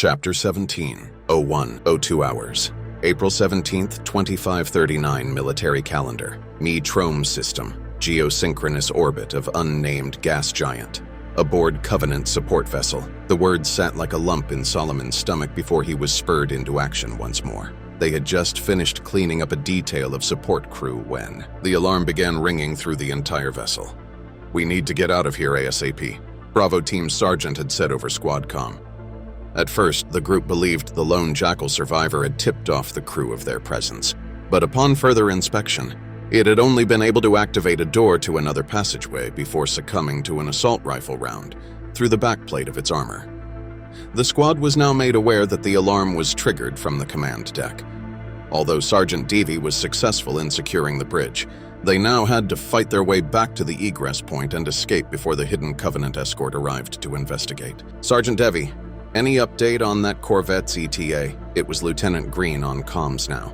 Chapter 17, 01:02 hours. April 17th, 2539 military calendar. Me-Trome system, geosynchronous orbit of unnamed gas giant. Aboard Covenant support vessel. The words sat like a lump in Solomon's stomach before he was spurred into action once more. They had just finished cleaning up a detail of support crew when the alarm began ringing through the entire vessel. "We need to get out of here ASAP," Bravo Team Sergeant had said over squad comm. At first, the group believed the lone Jackal survivor had tipped off the crew of their presence. But upon further inspection, it had only been able to activate a door to another passageway before succumbing to an assault rifle round through the backplate of its armor. The squad was now made aware that the alarm was triggered from the command deck. Although Sergeant Devi was successful in securing the bridge, they now had to fight their way back to the egress point and escape before the hidden Covenant escort arrived to investigate. "Sergeant Devi, any update on that Corvette's ETA?" It was Lieutenant Green on comms now.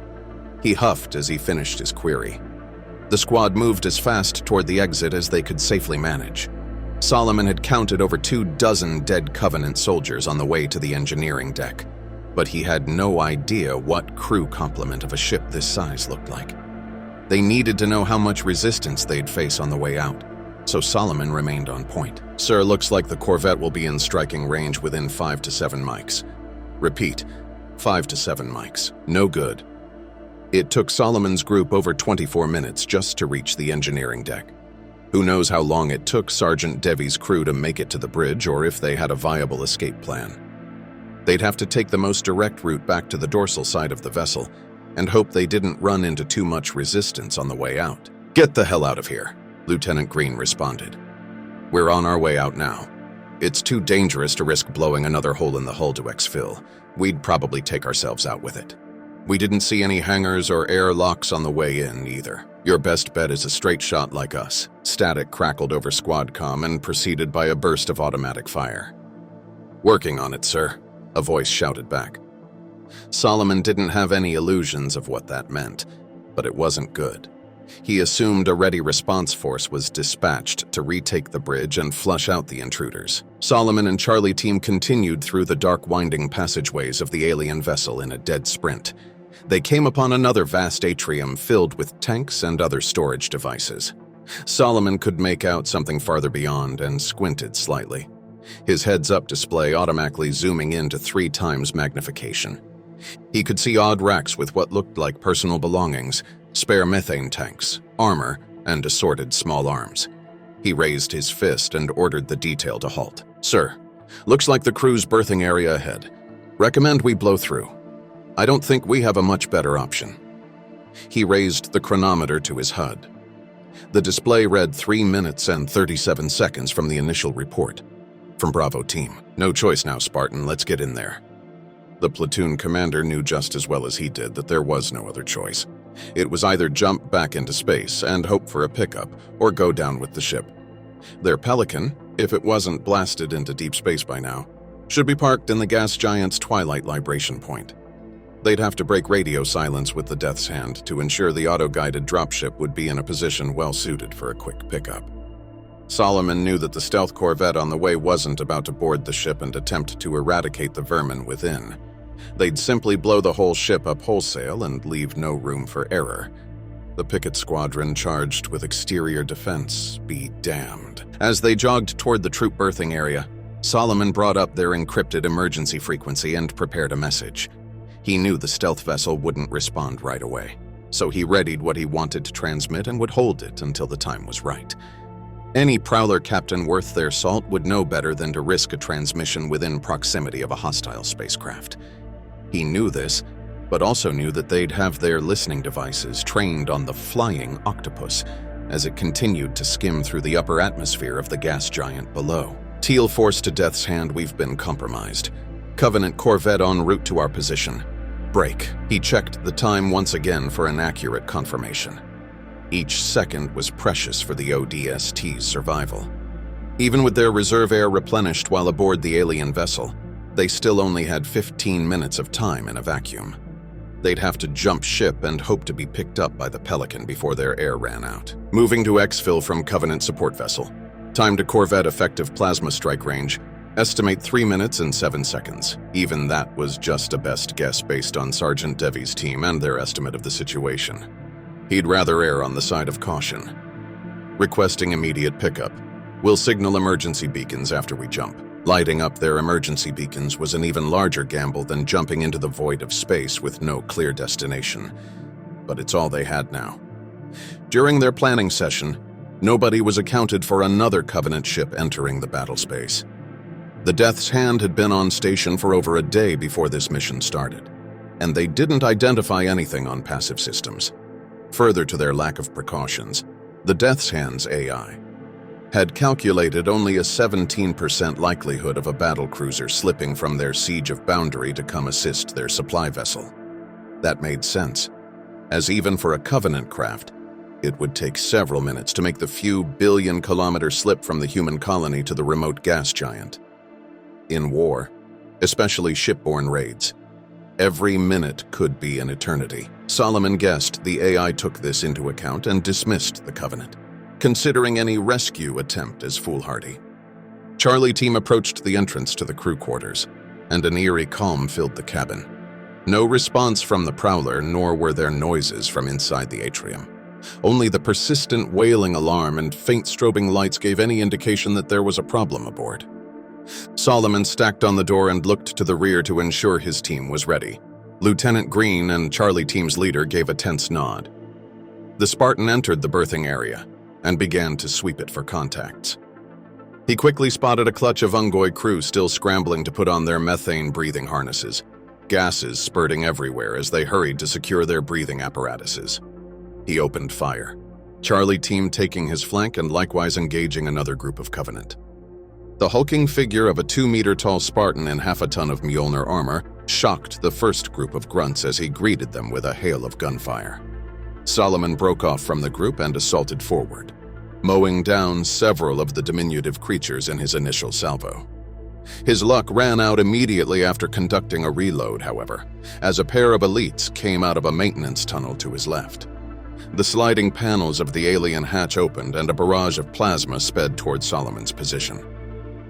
He huffed as he finished his query. The squad moved as fast toward the exit as they could safely manage. Solomon had counted over 24 dead Covenant soldiers on the way to the engineering deck, but he had no idea what crew complement of a ship this size looked like. They needed to know how much resistance they'd face on the way out, so Solomon remained on point. "Sir, looks like the Corvette will be in striking range within 5 to 7 mics. Repeat, 5 to 7 mics. No good." It took Solomon's group over 24 minutes just to reach the engineering deck. Who knows how long it took Sergeant Devi's crew to make it to the bridge or if they had a viable escape plan. They'd have to take the most direct route back to the dorsal side of the vessel and hope they didn't run into too much resistance on the way out. "Get the hell out of here," Lieutenant Green responded. "We're on our way out now. It's too dangerous to risk blowing another hole in the hull to exfil. We'd probably take ourselves out with it. We didn't see any hangars or air locks on the way in either. Your best bet is a straight shot like us." Static crackled over squad comm and preceded by a burst of automatic fire. "Working on it, sir," a voice shouted back. Solomon didn't have any illusions of what that meant, but it wasn't good. He assumed a ready response force was dispatched to retake the bridge and flush out the intruders. Solomon and Charlie team continued through the dark winding passageways of the alien vessel in a dead sprint. They came upon another vast atrium filled with tanks and other storage devices. Solomon could make out something farther beyond and squinted slightly, his heads-up display automatically zooming in to 3 times magnification. He could see odd racks with what looked like personal belongings, spare methane tanks, armor, and assorted small arms. He raised his fist and ordered the detail to halt. "Sir, looks like the crew's berthing area ahead. Recommend we blow through. I don't think we have a much better option." He raised the chronometer to his HUD. The display read 3 minutes and 37 seconds from the initial report. From Bravo Team, "No choice now, Spartan, let's get in there." The platoon commander knew just as well as he did that there was no other choice. It was either jump back into space and hope for a pickup, or go down with the ship. Their Pelican, if it wasn't blasted into deep space by now, should be parked in the gas giant's twilight libration point. They'd have to break radio silence with the Death's Hand to ensure the auto-guided dropship would be in a position well-suited for a quick pickup. Solomon knew that the stealth corvette on the way wasn't about to board the ship and attempt to eradicate the vermin within. They'd simply blow the whole ship up wholesale and leave no room for error. The picket squadron charged with exterior defense be damned. As they jogged toward the troop berthing area, Solomon brought up their encrypted emergency frequency and prepared a message. He knew the stealth vessel wouldn't respond right away, so he readied what he wanted to transmit and would hold it until the time was right. Any prowler captain worth their salt would know better than to risk a transmission within proximity of a hostile spacecraft. He knew this, but also knew that they'd have their listening devices trained on the flying octopus as it continued to skim through the upper atmosphere of the gas giant below. "Teal force to Death's Hand, we've been compromised. Covenant corvette en route to our position. Break." He checked the time once again for an accurate confirmation. Each second was precious for the ODST's survival. Even with their reserve air replenished while aboard the alien vessel, they still only had 15 minutes of time in a vacuum. They'd have to jump ship and hope to be picked up by the Pelican before their air ran out. "Moving to exfil from Covenant support vessel. Time to Corvette effective plasma strike range. Estimate 3 minutes and 7 seconds. Even that was just a best guess based on Sergeant Devi's team and their estimate of the situation. He'd rather err on the side of caution. Requesting immediate pickup. We'll signal emergency beacons after we jump. Lighting up their emergency beacons was an even larger gamble than jumping into the void of space with no clear destination. But it's all they had now. During their planning session, nobody was accounted for another Covenant ship entering the battle space. The Death's Hand had been on station for over a day before this mission started, and they didn't identify anything on passive systems. Further to their lack of precautions, the Death's Hand's AI had calculated only a 17% likelihood of a battle cruiser slipping from their siege of boundary to come assist their supply vessel. That made sense, as even for a Covenant craft, it would take several minutes to make the few billion-kilometer slip from the human colony to the remote gas giant. In war, especially shipborne raids, every minute could be an eternity. Solomon guessed the AI took this into account and dismissed the Covenant, considering any rescue attempt as foolhardy. Charlie team approached the entrance to the crew quarters, and an eerie calm filled the cabin. No response from the Prowler, nor were there noises from inside the atrium. Only the persistent wailing alarm and faint strobing lights gave any indication that there was a problem aboard. Solomon stacked on the door and looked to the rear to ensure his team was ready. Lieutenant Green and Charlie team's leader gave a tense nod. The Spartan entered the berthing area and began to sweep it for contacts. He quickly spotted a clutch of Ungoy crew still scrambling to put on their methane-breathing harnesses, gases spurting everywhere as they hurried to secure their breathing apparatuses. He opened fire, Charlie team taking his flank and likewise engaging another group of Covenant. The hulking figure of a 2-meter-tall Spartan in half a ton of Mjolnir armor shocked the first group of grunts as he greeted them with a hail of gunfire. Solomon broke off from the group and assaulted forward, mowing down several of the diminutive creatures in his initial salvo. His luck ran out immediately after conducting a reload, however, as a pair of elites came out of a maintenance tunnel to his left. The sliding panels of the alien hatch opened and a barrage of plasma sped toward Solomon's position.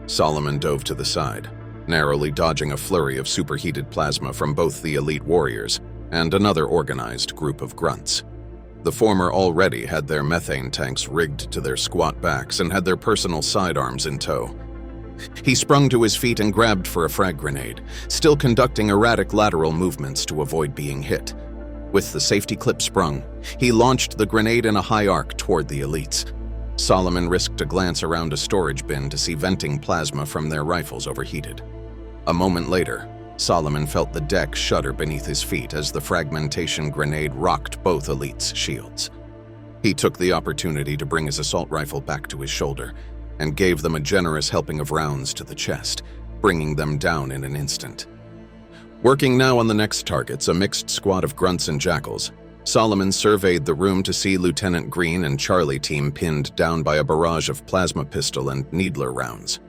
Solomon dove to the side, narrowly dodging a flurry of superheated plasma from both the elite warriors and another organized group of grunts. The former already had their methane tanks rigged to their squat backs and had their personal sidearms in tow. He sprung to his feet and grabbed for a frag grenade, still conducting erratic lateral movements to avoid being hit. With the safety clip sprung, he launched the grenade in a high arc toward the elites. Solomon risked a glance around a storage bin to see venting plasma from their rifles overheated. A moment later, Solomon felt the deck shudder beneath his feet as the fragmentation grenade rocked both elites' shields. He took the opportunity to bring his assault rifle back to his shoulder and gave them a generous helping of rounds to the chest, bringing them down in an instant. Working now on the next targets, a mixed squad of grunts and jackals, Solomon surveyed the room to see Lieutenant Green and Charlie team pinned down by a barrage of plasma pistol and needler rounds.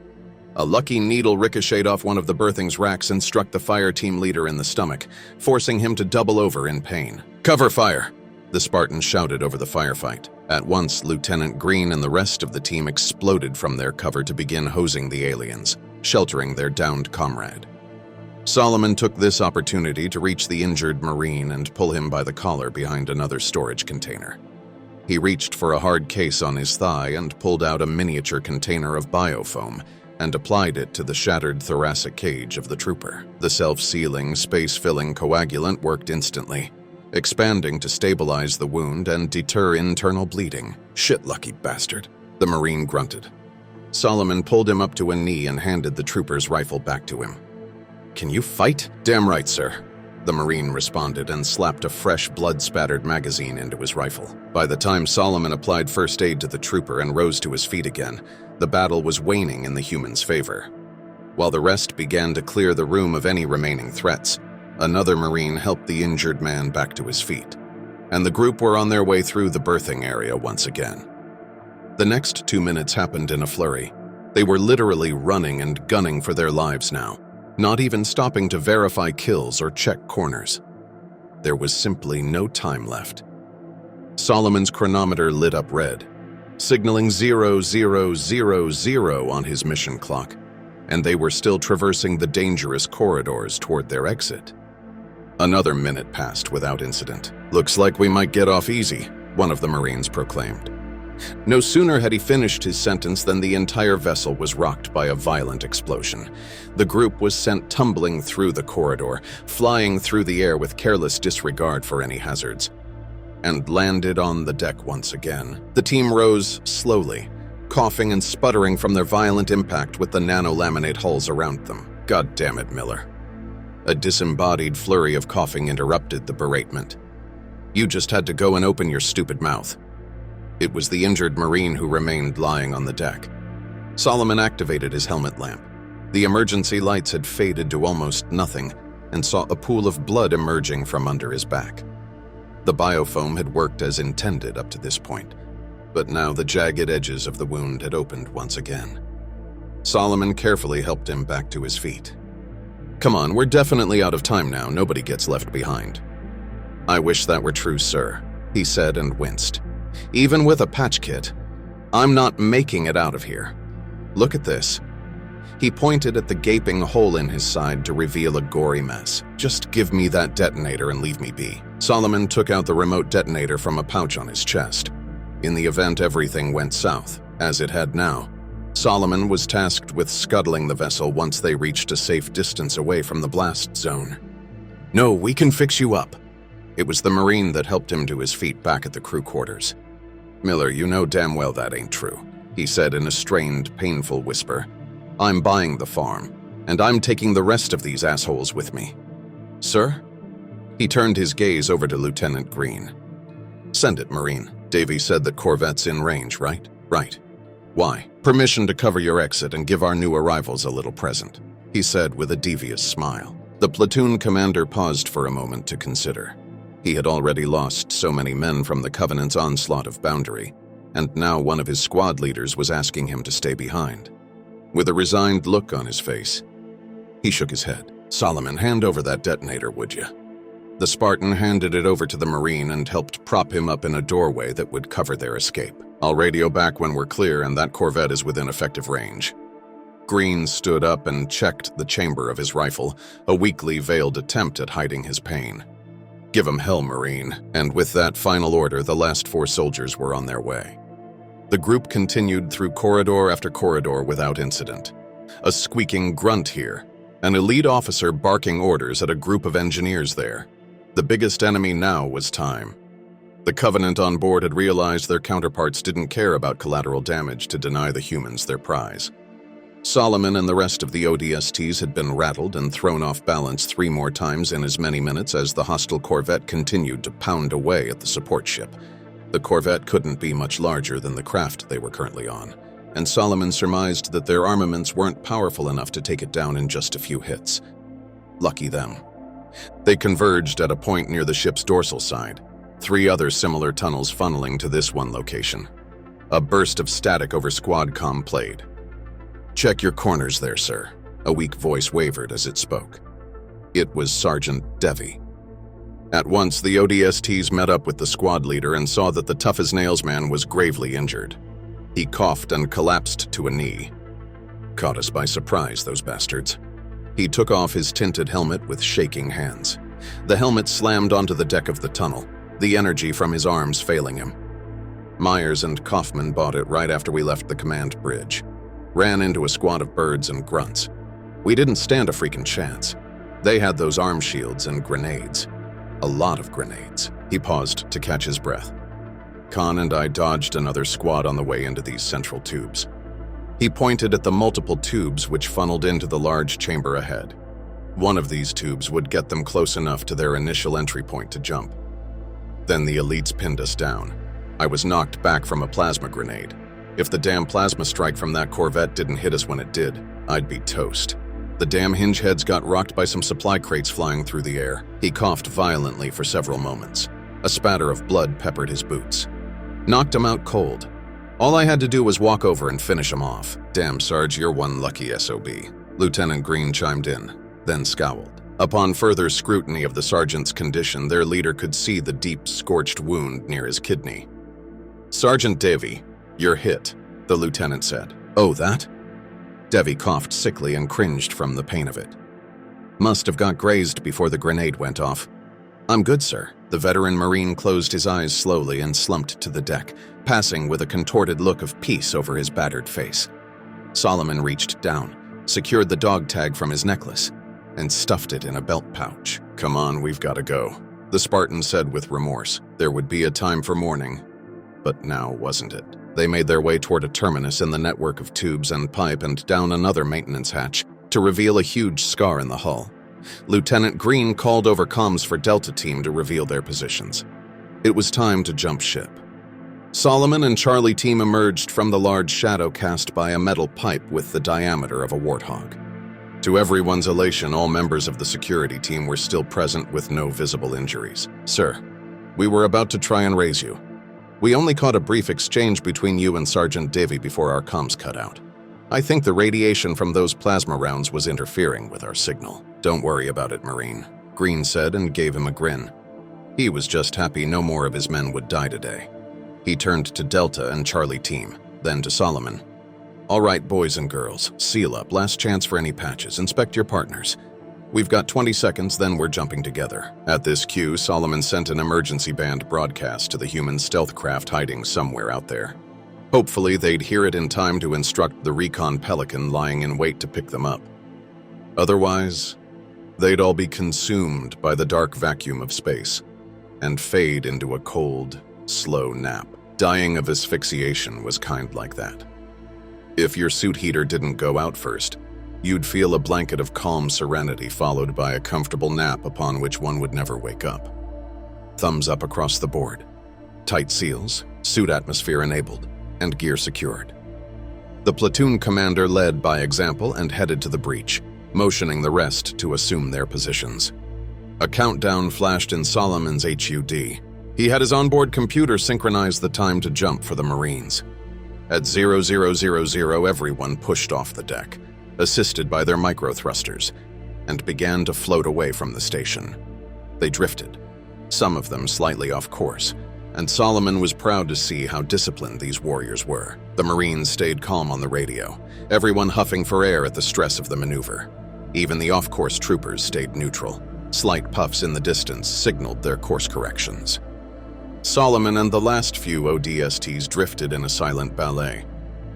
A lucky needle ricocheted off one of the berthing's racks and struck the fire team leader in the stomach, forcing him to double over in pain. "Cover fire!" the Spartan shouted over the firefight. At once, Lieutenant Green and the rest of the team exploded from their cover to begin hosing the aliens, sheltering their downed comrade. Solomon took this opportunity to reach the injured Marine and pull him by the collar behind another storage container. He reached for a hard case on his thigh and pulled out a miniature container of biofoam and applied it to the shattered thoracic cage of the trooper. The self-sealing, space-filling coagulant worked instantly, expanding to stabilize the wound and deter internal bleeding. "Shit, lucky bastard," the Marine grunted. Solomon pulled him up to a knee and handed the trooper's rifle back to him. "Can you fight?" "Damn right, sir," the Marine responded and slapped a fresh blood-spattered magazine into his rifle. By the time Solomon applied first aid to the trooper and rose to his feet again, the battle was waning in the human's favor. While the rest began to clear the room of any remaining threats, another Marine helped the injured man back to his feet, and the group were on their way through the berthing area once again. The next 2 minutes happened in a flurry. They were literally running and gunning for their lives now, not even stopping to verify kills or check corners. There was simply no time left. Solomon's chronometer lit up red, signaling 0000 on his mission clock, and they were still traversing the dangerous corridors toward their exit. Another minute passed without incident. "Looks like we might get off easy," one of the Marines proclaimed. No sooner had he finished his sentence than the entire vessel was rocked by a violent explosion. The group was sent tumbling through the corridor, flying through the air with careless disregard for any hazards, and landed on the deck once again. The team rose slowly, coughing and sputtering from their violent impact with the nanolaminate hulls around them. "God damn it, Miller." A disembodied flurry of coughing interrupted the beratement. "You just had to go and open your stupid mouth." It was the injured Marine who remained lying on the deck. Solomon activated his helmet lamp. The emergency lights had faded to almost nothing, and saw a pool of blood emerging from under his back. The biofoam had worked as intended up to this point, but now the jagged edges of the wound had opened once again. Solomon carefully helped him back to his feet. "Come on, we're definitely out of time now. Nobody gets left behind." "I wish that were true, sir," he said and winced. "Even with a patch kit, I'm not making it out of here. Look at this." He pointed at the gaping hole in his side to reveal a gory mess. "Just give me that detonator and leave me be." Solomon took out the remote detonator from a pouch on his chest. In the event everything went south, as it had now, Solomon was tasked with scuttling the vessel once they reached a safe distance away from the blast zone. "No, we can fix you up." It was the Marine that helped him to his feet back at the crew quarters. "Miller, you know damn well that ain't true," he said in a strained, painful whisper. "I'm buying the farm, and I'm taking the rest of these assholes with me." "Sir?" He turned his gaze over to Lieutenant Green. "Send it, Marine. Davy said that Corvette's in range, right?" "Right." "Why?" "Permission to cover your exit and give our new arrivals a little present," he said with a devious smile. The platoon commander paused for a moment to consider. He had already lost so many men from the Covenant's onslaught of boundary, and now one of his squad leaders was asking him to stay behind. With a resigned look on his face, he shook his head. "Solomon, hand over that detonator, would you?" The Spartan handed it over to the Marine and helped prop him up in a doorway that would cover their escape. "I'll radio back when we're clear and that Corvette is within effective range." Green stood up and checked the chamber of his rifle, a weakly veiled attempt at hiding his pain. "Give 'em hell, Marine," and with that final order, the last 4 soldiers were on their way. The group continued through corridor after corridor without incident. A squeaking grunt here, an elite officer barking orders at a group of engineers there. The biggest enemy now was time. The Covenant on board had realized their counterparts didn't care about collateral damage to deny the humans their prize. Solomon and the rest of the ODSTs had been rattled and thrown off balance 3 more times in as many minutes as the hostile Corvette continued to pound away at the support ship. The Corvette couldn't be much larger than the craft they were currently on, and Solomon surmised that their armaments weren't powerful enough to take it down in just a few hits. Lucky them. They converged at a point near the ship's dorsal side, 3 other similar tunnels funneling to this one location. A burst of static over squad comm played. "Check your corners there, sir." A weak voice wavered as it spoke. It was Sergeant Devi. At once, the ODSTs met up with the squad leader and saw that the tough-as-nails man was gravely injured. He coughed and collapsed to a knee. Caught us by surprise, those bastards. He took off his tinted helmet with shaking hands. The helmet slammed onto the deck of the tunnel, the energy from his arms failing him. Myers and Kaufman bought it right after we left the command bridge. Ran into a squad of birds and grunts. We didn't stand a freaking chance. They had those arm shields and grenades. A lot of grenades. He paused to catch his breath. Khan and I dodged another squad on the way into these central tubes. He pointed at the multiple tubes which funneled into the large chamber ahead. One of these tubes would get them close enough to their initial entry point to jump. Then the elites pinned us down. I was knocked back from a plasma grenade. If the damn plasma strike from that Corvette didn't hit us when it did, I'd be toast. The damn hinge heads got rocked by some supply crates flying through the air. He coughed violently for several moments. A spatter of blood peppered his boots. Knocked him out cold. All I had to do was walk over and finish him off. "Damn, Sarge, you're one lucky SOB. Lieutenant Green chimed in, then scowled. Upon further scrutiny of the sergeant's condition, their leader could see the deep, scorched wound near his kidney. "Sergeant Davy, you're hit," the lieutenant said. "Oh, that?" Devi coughed sickly and cringed from the pain of it. Must have got grazed before the grenade went off. I'm good, sir. The veteran Marine closed his eyes slowly and slumped to the deck, passing with a contorted look of peace over his battered face. Solomon reached down, secured the dog tag from his necklace, and stuffed it in a belt pouch. Come on, we've got to go, the Spartan said with remorse. There would be a time for mourning, but now wasn't it? They made their way toward a terminus in the network of tubes and pipe and down another maintenance hatch to reveal a huge scar in the hull. Lieutenant Green called over comms for Delta Team to reveal their positions. It was time to jump ship. Solomon and Charlie Team emerged from the large shadow cast by a metal pipe with the diameter of a warthog. To everyone's elation, all members of the security team were still present with no visible injuries. Sir, we were about to try and raise you. We only caught a brief exchange between you and Sergeant Davy before our comms cut out. I think the radiation from those plasma rounds was interfering with our signal. Don't worry about it, Marine, Green said and gave him a grin. He was just happy no more of his men would die today. He turned to Delta and Charlie Team, then to Solomon. All right, boys and girls, seal up. Last chance for any patches. Inspect your partners. We've got 20 seconds, then we're jumping together. At this cue, Solomon sent an emergency band broadcast to the human stealth craft hiding somewhere out there. Hopefully, they'd hear it in time to instruct the recon Pelican lying in wait to pick them up. Otherwise, they'd all be consumed by the dark vacuum of space and fade into a cold, slow nap. Dying of asphyxiation was kind like that. If your suit heater didn't go out first, you'd feel a blanket of calm serenity followed by a comfortable nap upon which one would never wake up. Thumbs up across the board. Tight seals, suit atmosphere enabled, and gear secured. The platoon commander led by example and headed to the breach, motioning the rest to assume their positions. A countdown flashed in Solomon's HUD. He had his onboard computer synchronize the time to jump for the Marines. At 0000, everyone pushed off the deck, assisted by their micro-thrusters, and began to float away from the station. They drifted, some of them slightly off course, and Solomon was proud to see how disciplined these warriors were. The Marines stayed calm on the radio, everyone huffing for air at the stress of the maneuver. Even the off-course troopers stayed neutral. Slight puffs in the distance signaled their course corrections. Solomon and the last few ODSTs drifted in a silent ballet,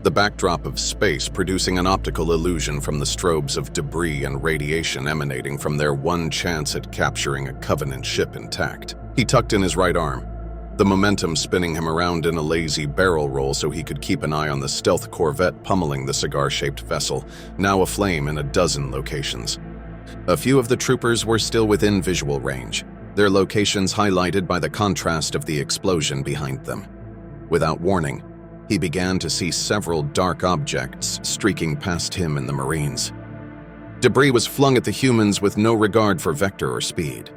the backdrop of space producing an optical illusion from the strobes of debris and radiation emanating from their one chance at capturing a Covenant ship intact. He tucked in his right arm, the momentum spinning him around in a lazy barrel roll so he could keep an eye on the stealth corvette pummeling the cigar-shaped vessel, now aflame in a dozen locations. A few of the troopers were still within visual range, their locations highlighted by the contrast of the explosion behind them. Without warning, he began to see several dark objects streaking past him and the Marines. Debris was flung at the humans with no regard for vector or speed.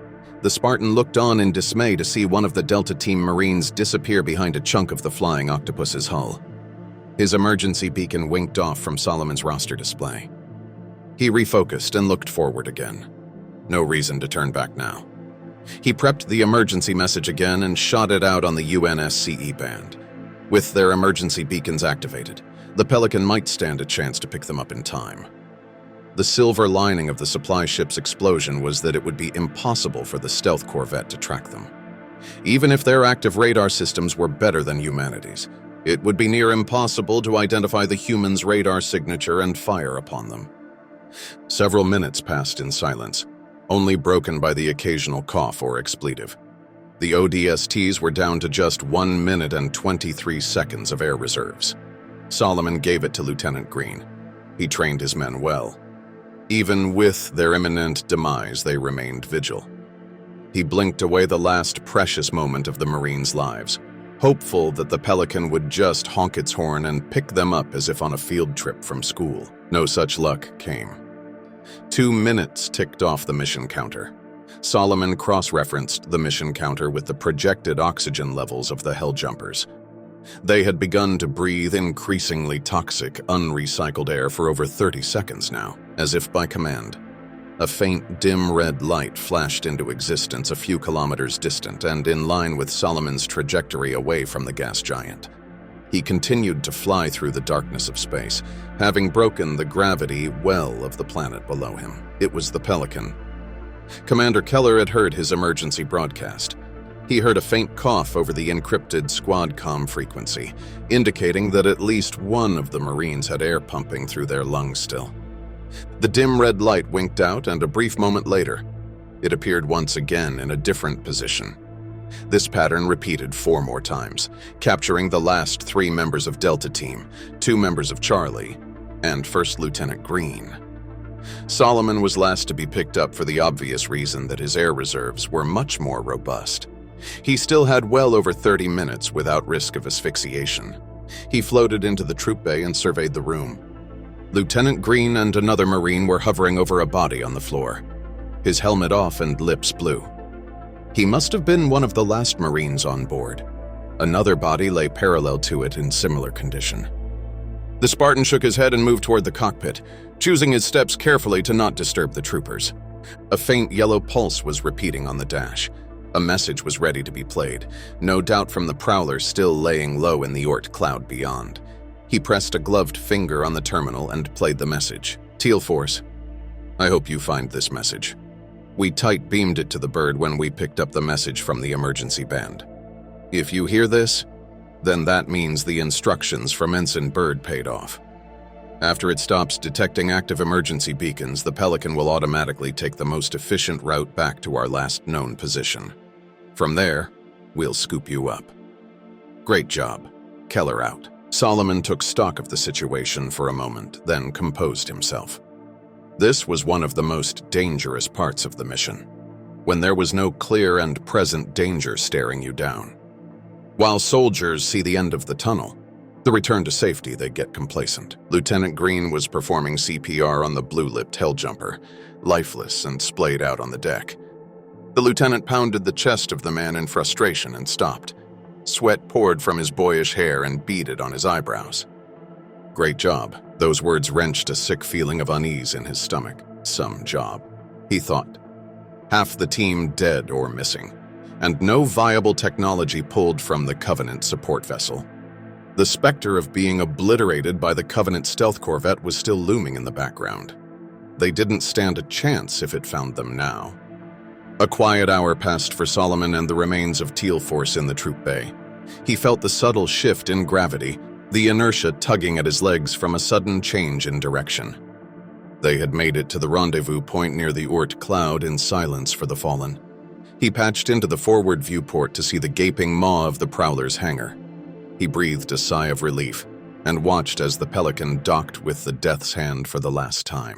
The Spartan looked on in dismay to see one of the Delta Team Marines disappear behind a chunk of the flying octopus's hull. His emergency beacon winked off from Solomon's roster display. He refocused and looked forward again. No reason to turn back now. He prepped the emergency message again and shot it out on the UNSCE band. With their emergency beacons activated, the Pelican might stand a chance to pick them up in time. The silver lining of the supply ship's explosion was that it would be impossible for the stealth corvette to track them. Even if their active radar systems were better than humanity's, it would be near impossible to identify the humans' radar signature and fire upon them. Several minutes passed in silence, only broken by the occasional cough or expletive. The ODSTs were down to just 1 minute and 23 seconds of air reserves. Solomon gave it to Lieutenant Green. He trained his men well. Even with their imminent demise, they remained vigil. He blinked away the last precious moment of the Marines' lives, hopeful that the Pelican would just honk its horn and pick them up as if on a field trip from school. No such luck came. 2 minutes ticked off the mission counter. Solomon cross-referenced the mission counter with the projected oxygen levels of the Helljumpers. They had begun to breathe increasingly toxic, unrecycled air for over 30 seconds now, as if by command. A faint, dim red light flashed into existence a few kilometers distant and in line with Solomon's trajectory away from the gas giant. He continued to fly through the darkness of space, having broken the gravity well of the planet below him. It was the Pelican. Commander Keller had heard his emergency broadcast. He heard a faint cough over the encrypted squad comm frequency, indicating that at least one of the Marines had air pumping through their lungs still. The dim red light winked out, and a brief moment later, it appeared once again in a different position. This pattern repeated 4 more times, capturing the last 3 members of Delta Team, 2 members of Charlie, and First Lieutenant Green. Solomon was last to be picked up for the obvious reason that his air reserves were much more robust. He still had well over 30 minutes without risk of asphyxiation. He floated into the troop bay and surveyed the room. Lieutenant Green and another Marine were hovering over a body on the floor, his helmet off and lips blue. He must have been one of the last Marines on board. Another body lay parallel to it in similar condition. The Spartan shook his head and moved toward the cockpit, choosing his steps carefully to not disturb the troopers. A faint yellow pulse was repeating on the dash. A message was ready to be played, no doubt from the Prowler still laying low in the Oort cloud beyond. He pressed a gloved finger on the terminal and played the message. Teal Force, I hope you find this message. We tight beamed it to the bird when we picked up the message from the emergency band. If you hear this, then that means the instructions from Ensign Bird paid off. After it stops detecting active emergency beacons, the Pelican will automatically take the most efficient route back to our last known position. From there, we'll scoop you up. Great job. Keller out. Solomon took stock of the situation for a moment, then composed himself. This was one of the most dangerous parts of the mission, when there was no clear and present danger staring you down. While soldiers see the end of the tunnel, the return to safety, they get complacent. Lieutenant Green was performing CPR on the blue-lipped helljumper, lifeless and splayed out on the deck. The lieutenant pounded the chest of the man in frustration and stopped. Sweat poured from his boyish hair and beaded on his eyebrows. Great job. Those words wrenched a sick feeling of unease in his stomach. Some job, he thought. Half the team dead or missing, and no viable technology pulled from the Covenant support vessel. The specter of being obliterated by the Covenant stealth corvette was still looming in the background. They didn't stand a chance if it found them now. A quiet hour passed for Solomon and the remains of Teal Force in the troop bay. He felt the subtle shift in gravity, the inertia tugging at his legs from a sudden change in direction. They had made it to the rendezvous point near the Oort cloud in silence for the fallen. He patched into the forward viewport to see the gaping maw of the Prowler's hangar. He breathed a sigh of relief and watched as the Pelican docked with the Death's Hand for the last time.